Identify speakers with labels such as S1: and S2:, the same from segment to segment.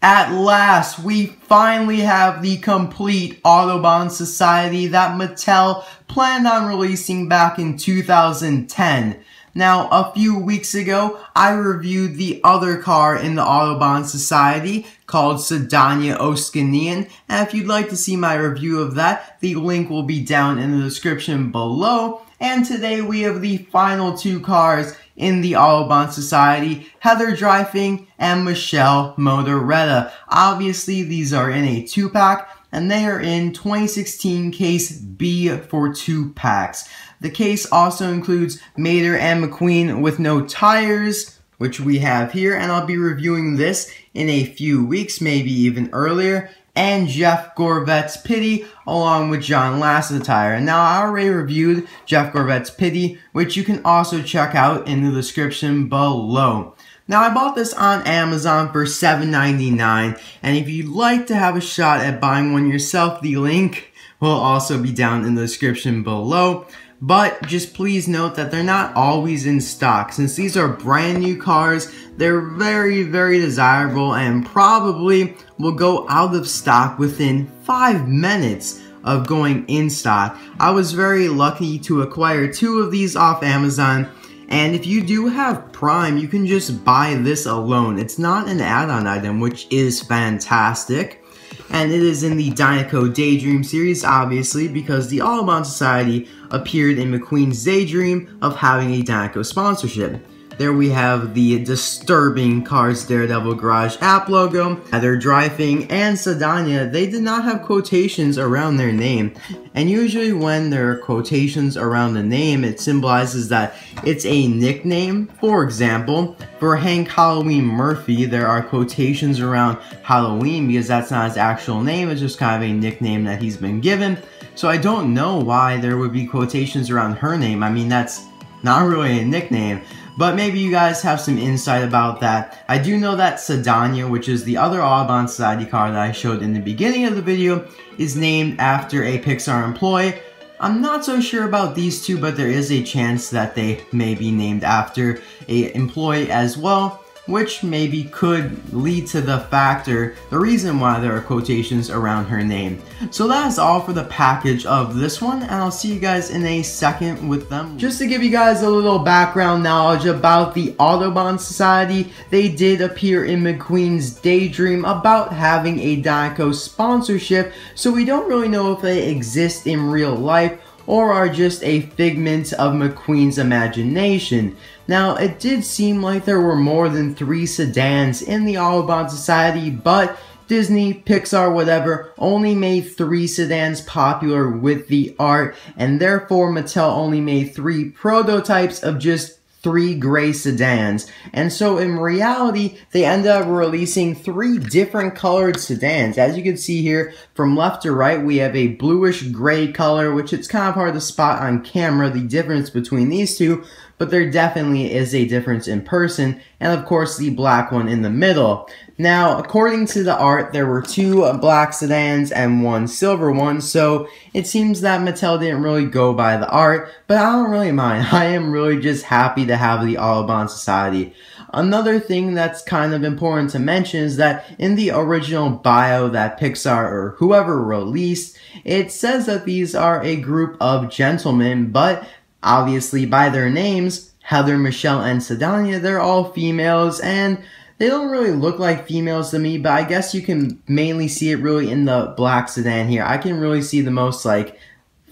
S1: At last, we finally have the complete Autobahn Society that Mattel planned on releasing back in 2010. Now, a few weeks ago, I reviewed the other car in the Autobahn Society called Sedania Oskanian, and if you'd like to see my review of that, the link will be down in the description below. And today we have the final two cars in the Autobahn Society, Heather Drifeng and Michelle Motoretta. Obviously, these are in a 2-pack, and they are in 2016 case B for 2 packs. The case also includes Mater and McQueen with no tires, which we have here, and I'll be reviewing this in a few weeks, maybe even earlier, and Jeff Gorvette's Pitty, along with John Lassetire. And now, I already reviewed Jeff Gorvette's Pitty, which you can also check out in the description below. Now, I bought this on Amazon for $7.99, and if you'd like to have a shot at buying one yourself, the link will also be down in the description below. But just please note that they're not always in stock. Since these are brand new cars, they're very, very desirable and probably will go out of stock within 5 minutes of going in stock. I was very lucky to acquire 2 of these off Amazon. And if you do have Prime, you can just buy this alone. It's not an add-on item, which is fantastic. And it is in the Dynaco Daydream series, obviously, because the Autobahn Society appeared in McQueen's daydream of having a Dynaco sponsorship. There we have the disturbing Cars Daredevil Garage app logo. Heather Drifeng and Sedania, they did not have quotations around their name. And usually when there are quotations around the name, it symbolizes that it's a nickname. For example, for Hank Halloween Murphy, there are quotations around Halloween because that's not his actual name, it's just kind of a nickname that he's been given. So I don't know why there would be quotations around her name. I mean, that's not really a nickname. But maybe you guys have some insight about that. I do know that Sedania, which is the other Autobahn Society car that I showed in the beginning of the video, is named after a Pixar employee. I'm not so sure about these two, but there is a chance that they may be named after an employee as well, which maybe could lead to the reason why there are quotations around her name. So that is all for the package of this one, and I'll see you guys in a second with them. Just to give you guys a little background knowledge about the Autobahn Society, they did appear in McQueen's daydream about having a Dynaco sponsorship, so we don't really know if they exist in real life or are just a figment of McQueen's imagination. Now, it did seem like there were more than 3 sedans in the Autobahn Society, but Disney, Pixar, whatever, only made 3 sedans popular with the art, and therefore Mattel only made 3 prototypes of just 3 gray sedans. And so in reality, they ended up releasing 3 different colored sedans. As you can see here, from left to right, we have a bluish gray color, which it's kind of hard to spot on camera, the difference between these two, but there definitely is a difference in person, and of course the black one in the middle. Now, according to the art, there were 2 black sedans and 1 silver one, so it seems that Mattel didn't really go by the art, but I don't really mind. I am really just happy to have the Autobahn Society. Another thing that's kind of important to mention is that in the original bio that Pixar or whoever released, it says that these are a group of gentlemen, but obviously by their names, Heather, Michelle, and Sedania, they're all females, and they don't really look like females to me, but I guess you can mainly see it really in the black sedan here. I can really see the most like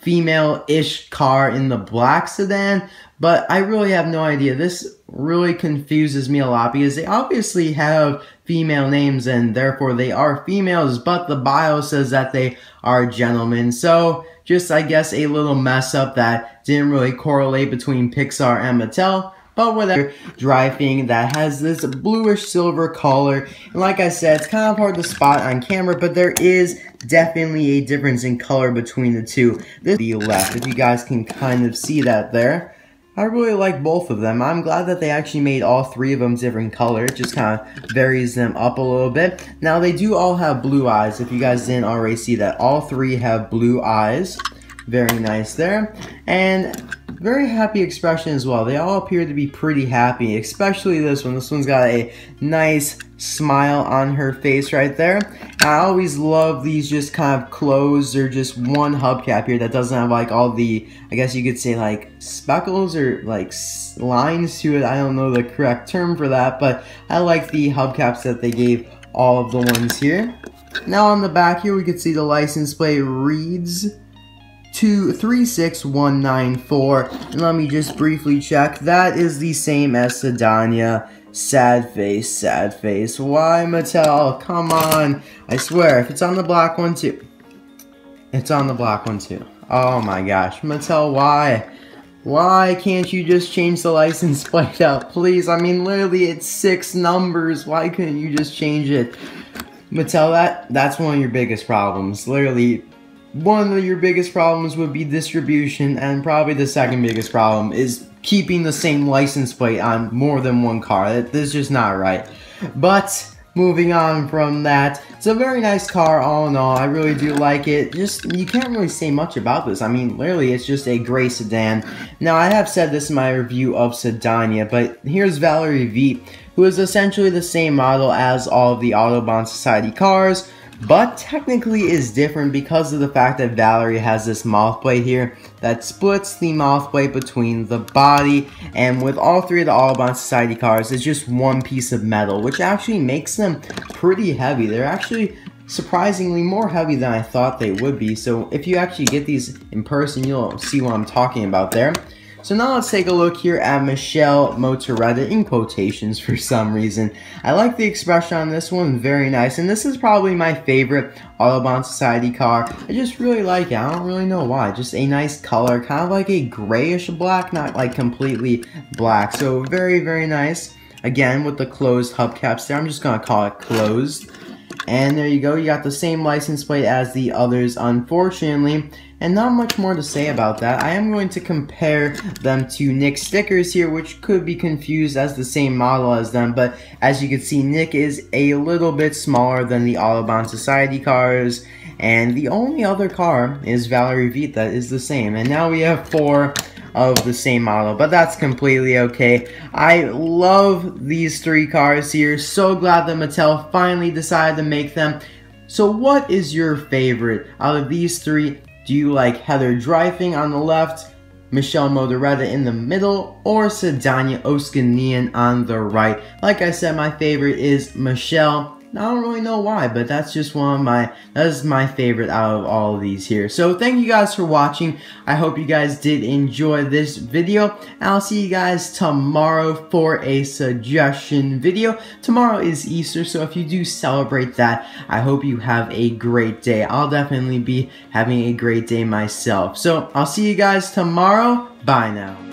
S1: female-ish car in the black sedan, but I really have no idea. This really confuses me a lot because they obviously have female names and therefore they are females, but the bio says that they are gentlemen. So just, I guess, a little mess up that didn't really correlate between Pixar and Mattel. But whatever, Drifeng that has this bluish silver color, and like I said, it's kind of hard to spot on camera, but there is definitely a difference in color between the two. This be left, if you guys can kind of see that there. I really like both of them. I'm glad that they actually made all 3 of them different color. It just kind of varies them up a little bit. Now, they do all have blue eyes, if you guys didn't already see that. All 3 have blue eyes. Very nice there. And very happy expression as well. They all appear to be pretty happy, especially this one. This one's got a nice smile on her face right there. And I always love these just kind of closed or just one hubcap here that doesn't have like all the, I guess you could say like speckles or like lines to it. I don't know the correct term for that, but I like the hubcaps that they gave all of the ones here. Now on the back here we can see the license plate reads 236194, and let me just briefly check. That is the same as Sedania. Sad face, sad face. Why, Mattel? Come on. I swear, if it's on the black one too. It's on the black one too. Oh my gosh. Mattel, why? Why can't you just change the license plate up, please? I mean, literally, it's 6 numbers. Why couldn't you just change it? Mattel, that's one of your biggest problems. Literally, one of your biggest problems would be distribution, and probably the second biggest problem is keeping the same license plate on more than one car. This is just not right. But moving on from that, it's a very nice car all in all. I really do like it. Just, you can't really say much about this. I mean, literally, it's just a gray sedan. Now, I have said this in my review of Sedania, but here's Valerie V, who is essentially the same model as all of the Autobahn Society cars, but technically is different because of the fact that Valerie has this mouth plate here that splits the mouth plate between the body, and with all 3 of the Autobahn Society cars, it's just one piece of metal, which actually makes them pretty heavy. They're actually surprisingly more heavy than I thought they would be, so if you actually get these in person, you'll see what I'm talking about there. So now let's take a look here at Michelle Motoretta, in quotations for some reason. I like the expression on this one, very nice, and this is probably my favorite Autobahn Society car. I just really like it. I don't really know why. Just a nice color, kind of like a grayish black, not like completely black. So very, very nice. Again, with the closed hubcaps there, I'm just going to call it closed. And there you go, you got the same license plate as the others, unfortunately. And not much more to say about that. I am going to compare them to Nick's stickers here, which could be confused as the same model as them. But as you can see, Nick is a little bit smaller than the Autobahn Society cars. And the only other car is Valerie V that is the same. And now we have 4 of the same model, but that's completely okay. I love these 3 cars here. So glad that Mattel finally decided to make them. So what is your favorite out of these 3? Do you like Heather Drifeng on the left, Michelle Motoretta in the middle, or Sedania Oskanian on the right? Like I said, my favorite is Michelle. I don't really know why, but that's just that is my favorite out of all of these here. So thank you guys for watching. I hope you guys did enjoy this video. And I'll see you guys tomorrow for a suggestion video. Tomorrow is Easter, so if you do celebrate that, I hope you have a great day. I'll definitely be having a great day myself. So I'll see you guys tomorrow. Bye now.